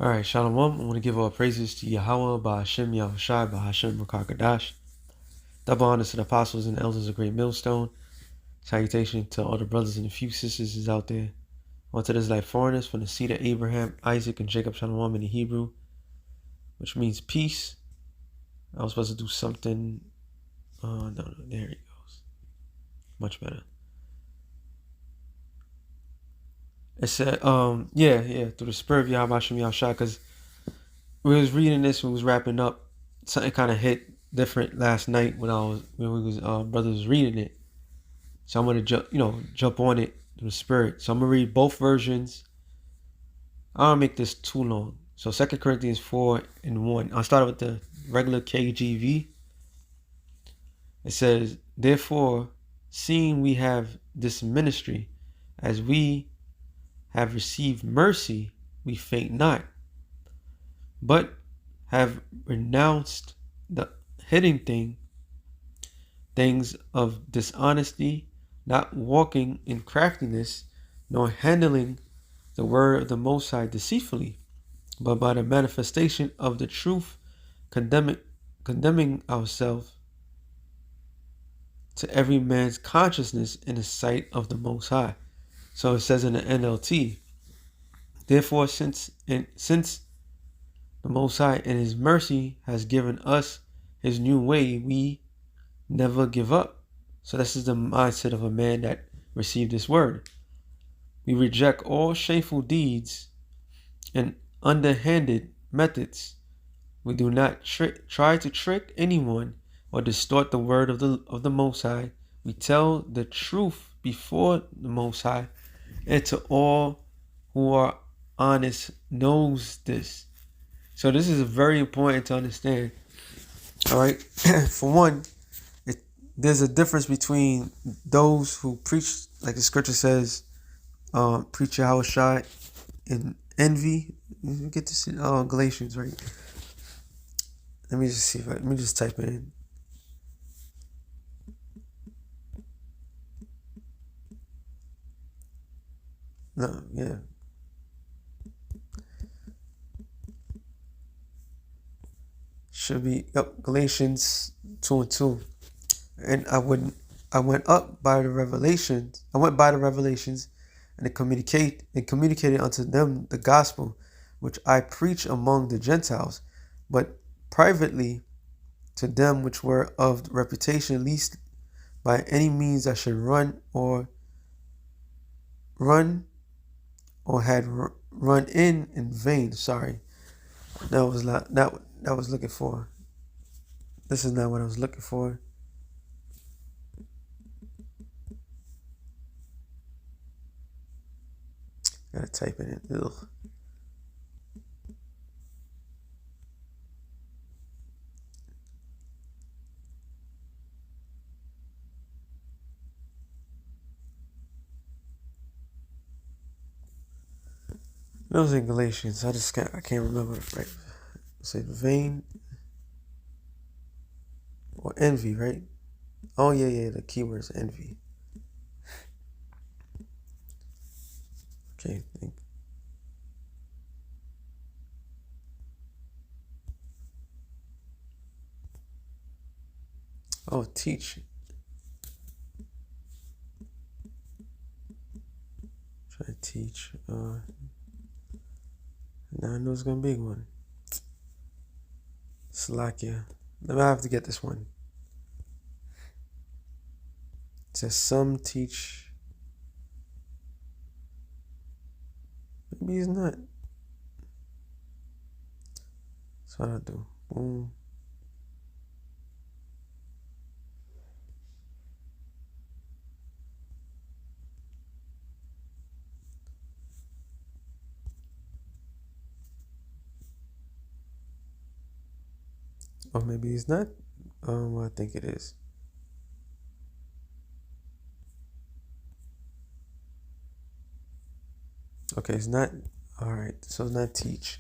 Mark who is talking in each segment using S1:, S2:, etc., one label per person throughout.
S1: All right, Shalom. I want to give all praises to Yahweh, Ba'Hashem, Yahushai, Ba'Hashem, Rakakadash. Double honors to the apostles and elders of Great Millstone. Salutation to all the brothers and a few sisters is out there. On to this like foreigners from the seed of Abraham, Isaac, and Jacob, Shalom in the Hebrew, which means peace. I was supposed to do something. No, there it goes. Much better. It said, through the spirit of Yahweh Hashem Yahushua, because we was reading this, we was wrapping up. Something kind of hit different last night when brothers was reading it. So I'm gonna jump on it through the spirit. So I'm gonna read both versions. I don't make this too long. So 2 Corinthians 4:1. I'll start with the regular KJV. It says, therefore, seeing we have this ministry, as we have received mercy, we faint not, but have renounced the hidden things of dishonesty, not walking in craftiness, nor handling the word of the Most High deceitfully, but by the manifestation of the truth, condemning ourselves to every man's consciousness in the sight of the Most High. So it says in the NLT, therefore, since the Most High in His mercy has given us His new way, we never give up. So this is the mindset of a man that received this word. We reject all shameful deeds and underhanded methods. We do not try to trick anyone or distort the word of the Most High. We tell the truth before the Most High, and to all who are honest knows this. So this is very important to understand. All right, for one, there's a difference between those who preach, like the scripture says, preach Yahushua in envy. You get this in Galatians, right? Let me just type it in. No, yeah. Should be Galatians 2:2. And I went by the revelations. I went by the revelations, and communicated unto them the gospel, which I preach among the Gentiles, but privately to them which were of reputation, least by any means I should run or had run in vain. Sorry, that was not that I was looking for. This is not what I was looking for. Gotta type it in. Ugh. It was in Galatians. I can't remember right. Say vain or envy, right? Oh yeah. The keyword is envy. Okay. Oh, teach. Try to teach. Now I know it's gonna be one. Slovakia. Let me have to get this one. It says some teach. Maybe he's not. That's what I do. Boom. Or maybe he's not. I think it is. Okay, it's not. All right, so it's not teach.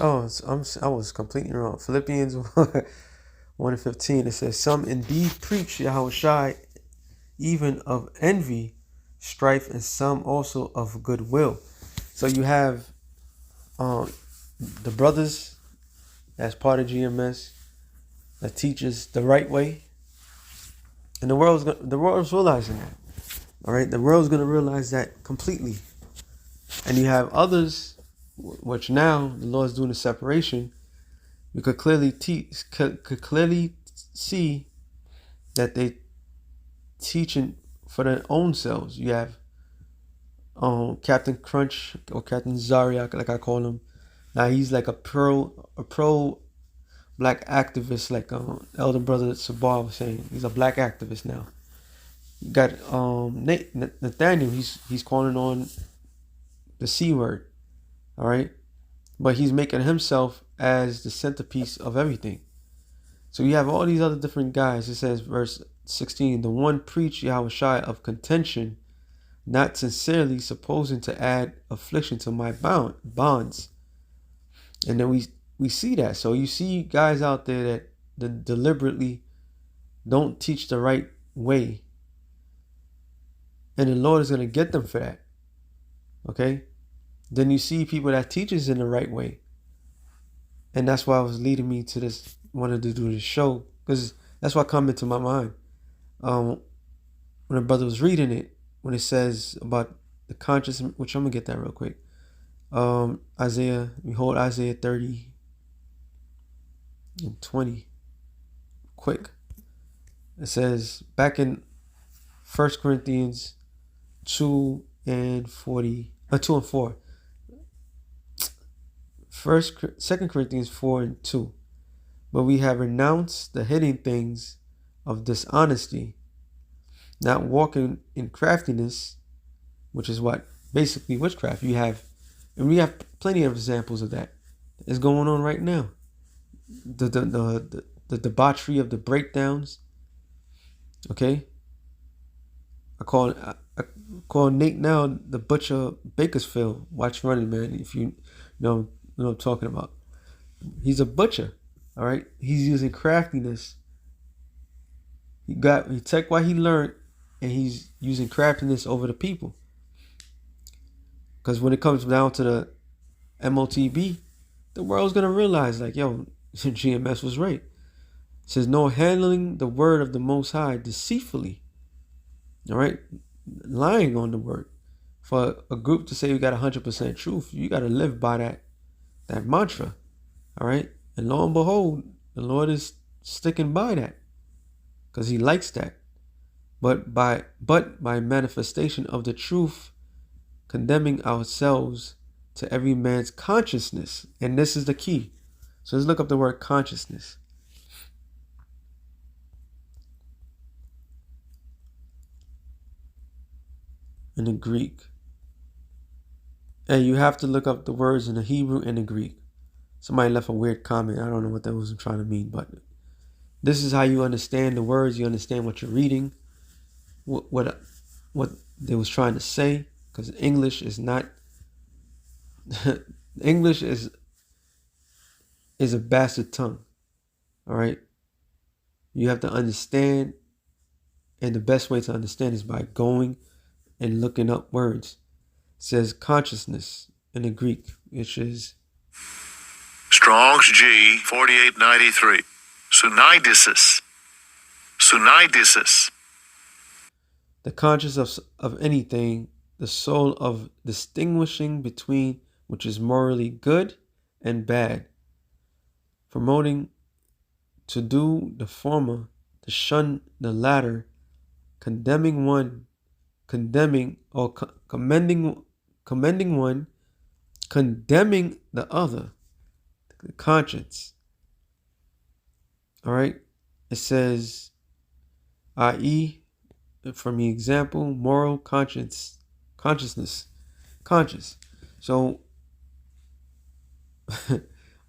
S1: Oh, I was completely wrong. Philippians 1 and 15. It says, "Some indeed preach Yahushai even of envy, strife, and some also of goodwill." So you have the brothers as part of GMS that teaches the right way, and the world's realizing that. All right, the world's gonna realize that completely, and you have others, which now the Lord's doing a separation. You could clearly could clearly see that they teaching for their own selves. You have Captain Crunch or Captain Zaryak, like I call him. Now he's like a pro black activist, like elder brother Sabar was saying. He's a black activist now. You got Nathaniel. He's calling on the C word. All right, but he's making himself as the centerpiece of everything. So you have all these other different guys. It says, verse 16, "The one preached Yahushua of contention, not sincerely, supposing to add affliction to my bonds." And then we see that. So you see guys out there that deliberately don't teach the right way. And the Lord is going to get them for that. Okay? Then you see people that teaches in the right way. And that's why it was leading me to this, wanted to do this show. Because that's what come into my mind. When a brother was reading it, when it says about the conscious, which I'm going to get that real quick. Behold Isaiah 30 and 20. Quick. It says back in 1 Corinthians 2 and 40, 2 and 4. 2 Corinthians 4 and 2. "But we have renounced the hidden things of dishonesty, not walking in craftiness," which is what basically witchcraft. And we have plenty of examples of that. It's going on right now. The debauchery of the breakdowns. Okay, I call Nate now the Butcher Bakersfield. Watch running, man. If you know what I'm talking about. He's a butcher. All right, he's using craftiness. He took what he learned, and he's using craftiness over the people. Because when it comes down to the MOTB, the world's gonna realize, like, yo, GMS was right. It says, "No handling the word of the Most High deceitfully." All right, lying on the word. For a group to say we got 100% truth, you got to live by that mantra. All right, and lo and behold, the Lord is sticking by that because He likes that. But by manifestation of the truth, condemning ourselves to every man's consciousness, and this is the key. So let's look up the word consciousness. In the Greek. And you have to look up the words in the Hebrew and the Greek. Somebody left a weird comment. I don't know what that was trying to mean, but this is how you understand the words. You understand what you're reading, what they was trying to say, because English is not. English is a bastard tongue. All right. You have to understand, and the best way to understand is by going and looking up words. It says consciousness in the Greek, which is
S2: Strong's G 4893. Sunaidesis.
S1: The conscious of anything, the soul of distinguishing between which is morally good and bad, promoting to do the former, to shun the latter, commending one, condemning the other, the conscience. All right, it says, i.e., from the example, moral conscious. So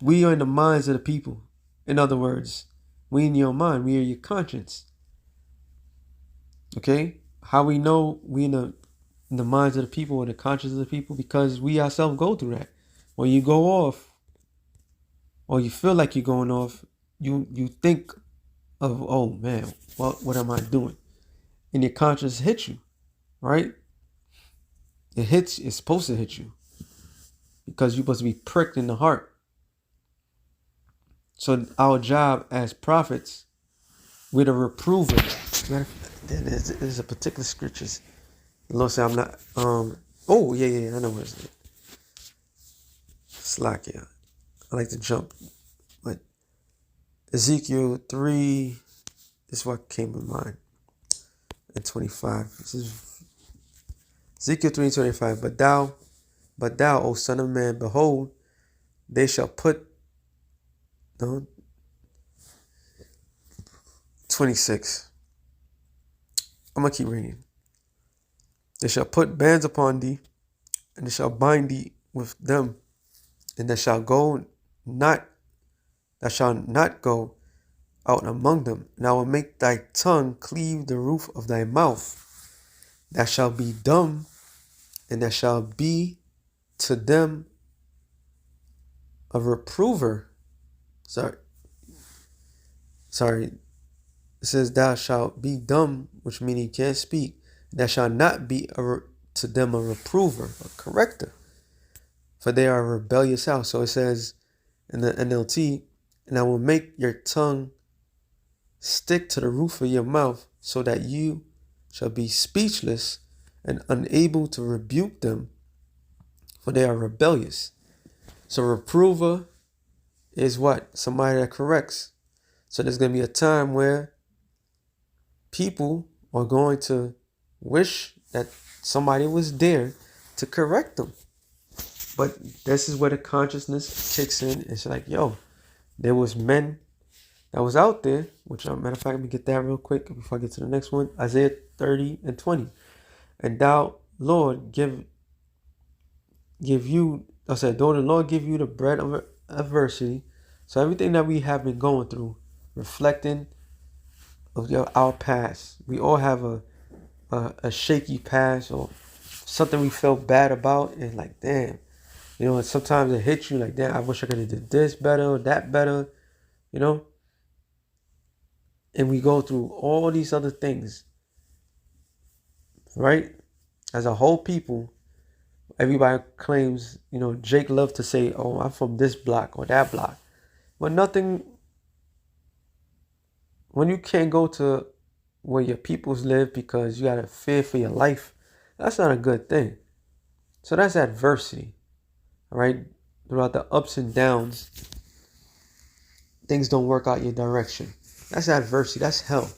S1: we are in the minds of the people. In other words, we in your mind, we are your conscience. Okay, how we know we in the minds of the people or the conscience of the people? Because we ourselves go through that. When you go off, or you feel like you're going off, you think of, oh man, what am I doing? And your conscience hits you, right? It's supposed to hit you because you're supposed to be pricked in the heart. So our job as prophets, we're the reprover. There's a particular scriptures. The Lord said, I'm not, oh, yeah, I know what it's slack, yeah. I like to jump. But Ezekiel 3, this is what came to mind. And 25. This is Ezekiel 3:25. But thou, O son of man, behold, they shall put, no, 26. I'm going to keep reading. They shall put bands upon thee, and they shall bind thee with them, and thou shalt not go out among them. And I will make thy tongue cleave the roof of thy mouth. Thou shalt be dumb, and thou shalt be to them a reprover. Sorry. It says, thou shalt be dumb, which means you can't speak. Thou shalt not be to them a reprover, a corrector, for they are a rebellious house. So it says in the NLT, and I will make your tongue stick to the roof of your mouth, so that you shall be speechless and unable to rebuke them, for they are rebellious. So reprover is what? Somebody that corrects. So there's going to be a time where people are going to wish that somebody was there to correct them. But this is where the consciousness kicks in. It's like, yo, there was men that was out there, which, matter of fact, let me get that real quick before I get to the next one. Isaiah 30:20. And thou, Lord, though the Lord give you the bread of adversity. So everything that we have been going through, reflecting of our past. We all have a shaky past or something we felt bad about, and like, damn, and sometimes it hits you like, damn, I wish I could have did this better or that better, and we go through all these other things, right? As a whole people, everybody claims, Jake loved to say, oh, I'm from this block or that block, but nothing. When you can't go to where your peoples live because you got to fear for your life, that's not a good thing. So that's adversity, all right? Throughout the ups and downs, things don't work out your direction. That's adversity. That's hell.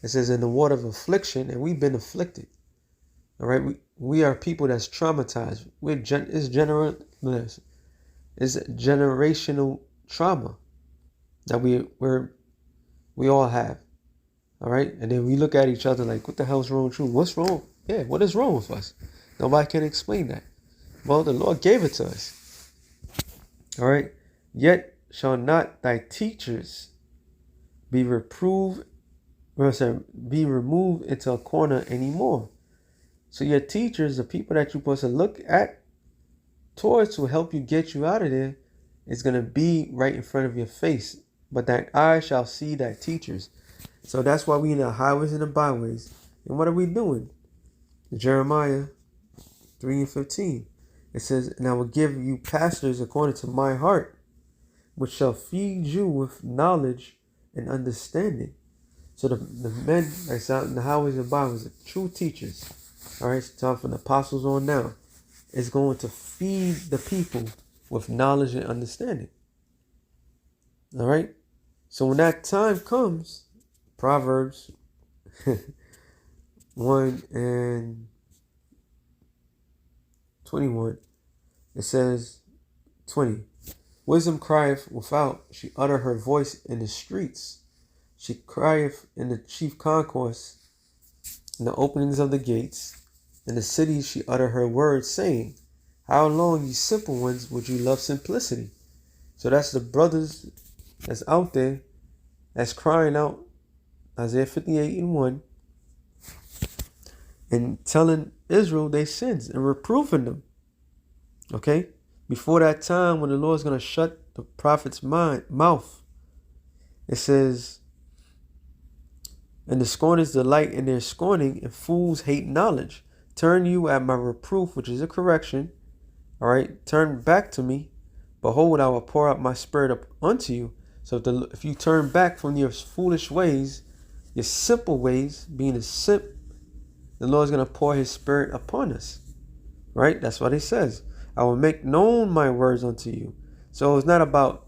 S1: It says in the water of affliction, and we've been afflicted, all right? We are people that's traumatized. It's generational trauma that we all have. All right. And then we look at each other like, what the hell's wrong with you? What's wrong? Yeah. What is wrong with us? Nobody can explain that. Well, the Lord gave it to us. All right. Yet shall not thy teachers be removed into a corner anymore. So your teachers, the people that you're supposed to look at towards to help you get you out of there, is going to be right in front of your face. But thine eye shall see thy teachers. So that's why we in the highways and the byways. And what are we doing? Jeremiah 3:15. It says, and I will give you pastors according to my heart, which shall feed you with knowledge and understanding. So the men that's out in the highways and byways, the true teachers, all right, so from the apostles on down, is going to feed the people with knowledge and understanding. All right. So when that time comes, Proverbs 1:21, it says 20. Wisdom crieth without, she utter her voice in the streets. She crieth in the chief concourse, in the openings of the gates. In the cities she utter her words, saying, how long, ye simple ones, would you love simplicity? So that's the brothers that's out there that's crying out, Isaiah 58:1, and telling Israel their sins and reproving them. Okay? Before that time when the Lord's going to shut the prophet's mouth. It says, and the scorners delight in their scorning, and fools hate knowledge. Turn you at my reproof, which is a correction. All right, turn back to me. Behold, I will pour out my spirit up unto you. So if you turn back from your foolish ways, your simple ways, being a simp, the Lord's going to pour his spirit upon us. Right? That's what he says. I will make known my words unto you. So it's not about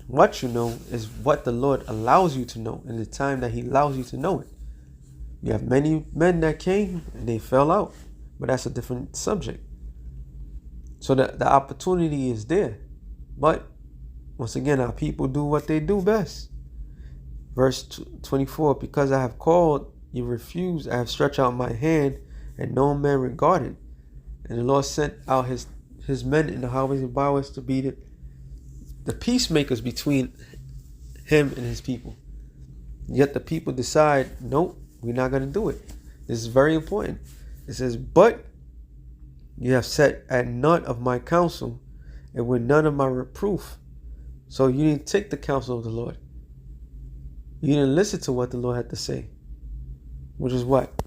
S1: what you know, is what the Lord allows you to know in the time that he allows you to know it. You have many men that came and they fell out, but that's a different subject. So the opportunity is there. But once again, our people do what they do best. Verse 24, because I have called, you refused. I have stretched out my hand, and no man regarded. And the Lord sent out his men in the highways and byways to be the peacemakers between him and his people. Yet the people decide, nope, we're not going to do it. This is very important. It says, but you have sat at none of my counsel, and with none of my reproof. So you didn't take the counsel of the Lord. You didn't listen to what the Lord had to say. Which is what?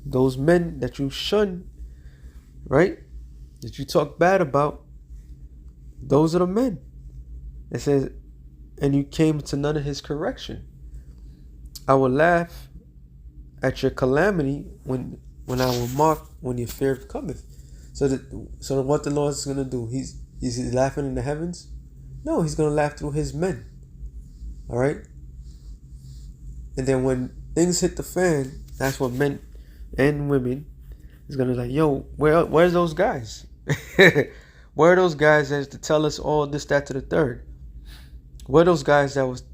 S1: Those men that you shun, right? That you talk bad about, those are the men. It says, and you came to none of his correction. I will laugh at your calamity when I will mock when your fear cometh. So what the Lord is going to do? He's laughing in the heavens? No, he's going to laugh through his men. All right? And then when things hit the fan, that's what men and women is going to like, yo, where's those guys? Where are those guys that to tell us all this, that, to the third? Where are those guys that was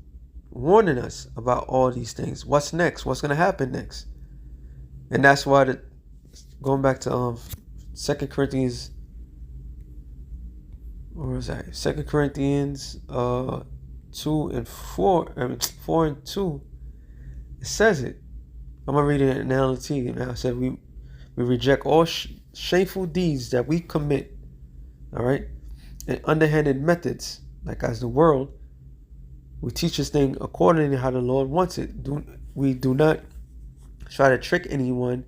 S1: warning us about all these things? What's next? What's going to happen next? And that's why going back to 2 Corinthians, where was that? 2 Corinthians 2 and 4, 4 and 2, it says it. I'm going to read it in NLT. Now it said we reject all shameful deeds that we commit, all right, and underhanded methods, like as the world. We teach this thing according to how the Lord wants it. We do not try to trick anyone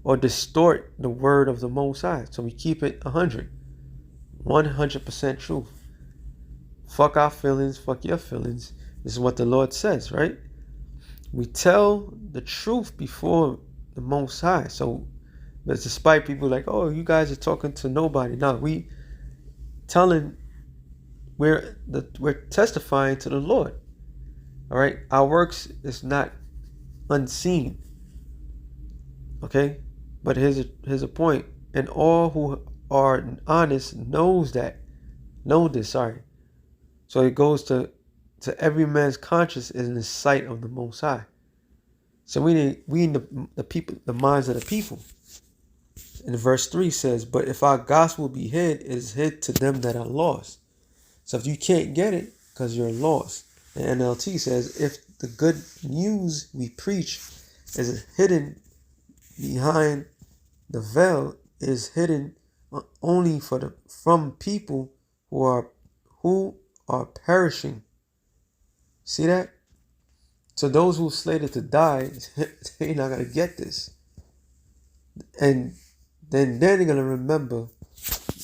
S1: or distort the word of the Most High. So we keep it 100% truth. Fuck our feelings, fuck your feelings. This is what the Lord says, right? We tell the truth before the Most High. So, but despite people like, oh, you guys are talking to nobody. No, we telling, we're testifying to the Lord. All right, our works is not unseen. Okay, but here's a point, and all who are honest know this. Sorry. So it goes to every man's conscience is in the sight of the Most High. So we in the people, the minds of the people. And verse 3 says, but if our gospel be hid, it is hid to them that are lost. So if you can't get it because you're lost, the NLT says, if the good news we preach is hidden behind the veil, it is hidden only from people who are perishing. See that? So those who slated to die, they're not going to get this. And then they're going to remember,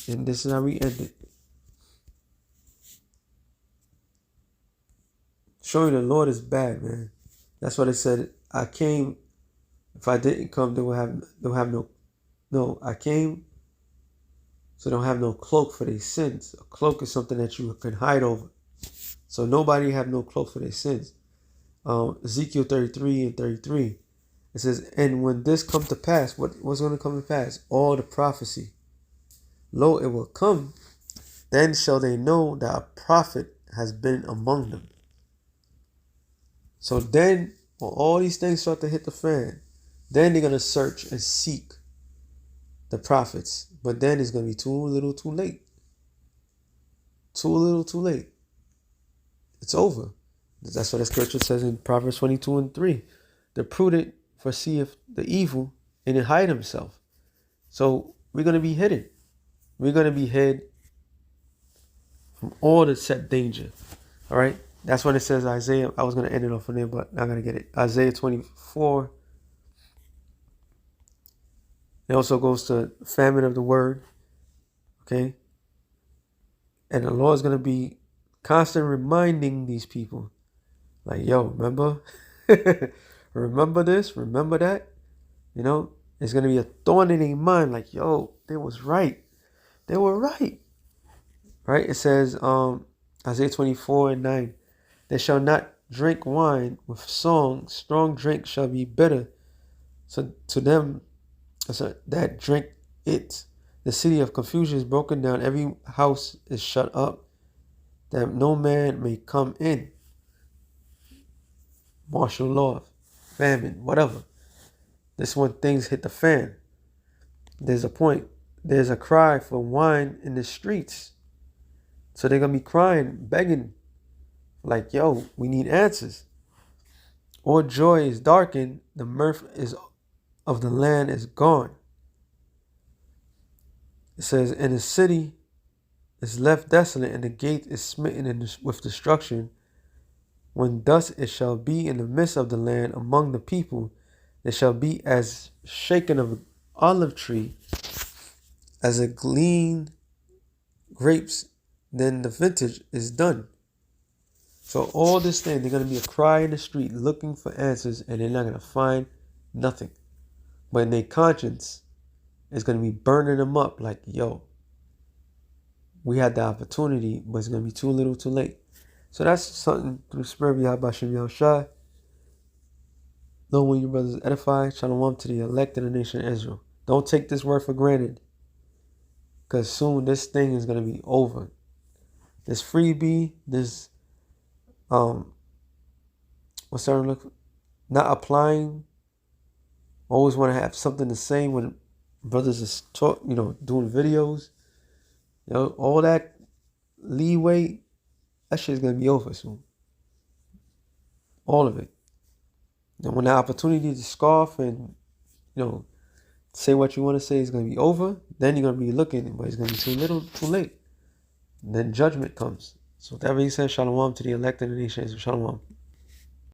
S1: and this is how we end it. Showing the Lord is bad, man. That's what it said. I came. If I didn't come, they'll have no. I came, so they don't have no cloak for their sins. A cloak is something that you can hide over. So nobody have no cloak for their sins. Ezekiel 33 and 33. It says, and when this come to pass, what's going to come to pass? All the prophecy. Lo, it will come. Then shall they know that a prophet has been among them. So then, when all these things start to hit the fan, then they're going to search and seek the prophets. But then it's going to be too little too late. Too little too late. It's over. That's what the scripture says in Proverbs 22 and 3. The prudent foreseeth the evil and it hide himself. So we're going to be hidden. We're going to be hid from all the set danger. All right, that's when it says Isaiah. I was gonna end it off from there, but I'm gonna get it. Isaiah 24. It also goes to famine of the word. Okay, and the Lord is gonna be constant reminding these people, like, yo, remember, remember this, remember that. You know, it's gonna be a thorn in their mind, like, yo, they was right. They were right. Right? It says, Isaiah 24:9, they shall not drink wine with song, strong drink shall be bitter. So to them that drink it, the city of confusion is broken down, every house is shut up, that no man may come in. Martial law, famine, whatever. This when things hit the fan. There's a point. There's a cry for wine in the streets. So they're going to be crying, begging, like, yo, we need answers. All joy is darkened. The mirth of the land is gone. It says, and the city is left desolate, and the gate is smitten with destruction. When thus it shall be in the midst of the land among the people, it shall be as shaken of an olive tree, as a glean grapes, then the vintage is done. So all this thing, they're going to be a cry in the street looking for answers, and they're not going to find nothing. But in their conscience, it's going to be burning them up like, yo, we had the opportunity, but it's going to be too little too late. So that's something through the spirit of Yahweh Shem Yahushua. Know when your brothers edify, shalom to the elect in the nation of Israel. Don't take this word for granted, because soon this thing is going to be over. This freebie, this what's that look? Not applying. Always want to have something to say when brothers is doing videos. You know, all that leeway, that shit's gonna be over soon. All of it. And when the opportunity to scoff and say what you want to say is gonna be over, then you're gonna be looking, but it's gonna be too little, too late. And then judgment comes. So with that being said, shalom to the elect in the nation. Shalom.